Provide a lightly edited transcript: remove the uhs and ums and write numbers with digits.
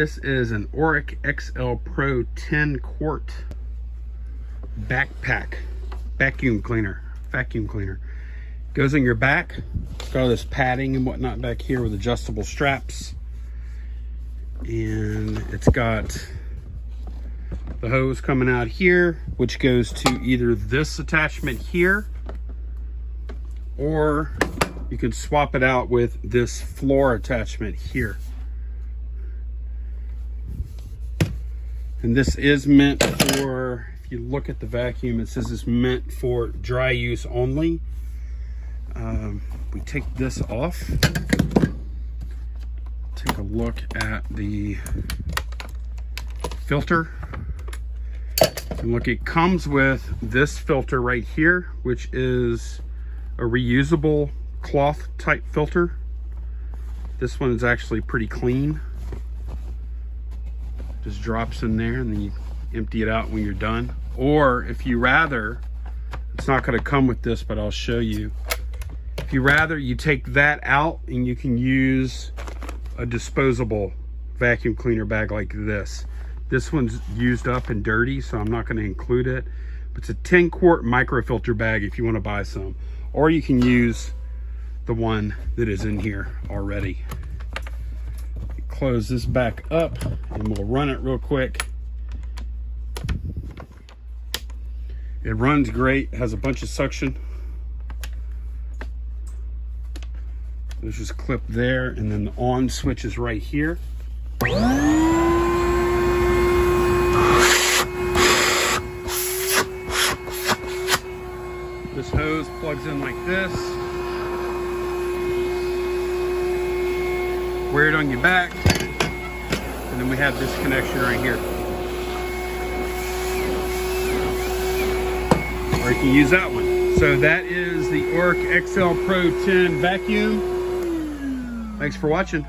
This is an Oreck XL Pro 10 quart backpack vacuum cleaner. Goes in your back. It's got all this padding and whatnot back here with adjustable straps. And it's got the hose coming out here, which goes to either this attachment here, or you can swap it out with this floor attachment here. And this is meant for, if you look at the vacuum, it says it's meant for dry use only. We take this off. Take a look at the filter. And look, it comes with this filter right here, which is a reusable cloth type filter. This one is actually pretty clean. Just drops in there and then you empty it out when you're done. Or if you rather, it's not going to come with this, but I'll show you. If you rather, you take that out and you can use a disposable vacuum cleaner bag like this. This one's used up and dirty, so I'm not going to include it. But it's a 10 quart microfilter bag if you want to buy some. Or you can use the one that is in here already. Close this back up and we'll run it real quick. It runs great, has a bunch of suction. There's just a clip there, and then the on switch is right here. This hose plugs in like this. Wear it on your back, and then we have this connection right here. Or you can use that one. So that is the Oreck XL Pro 10 vacuum. Thanks for watching.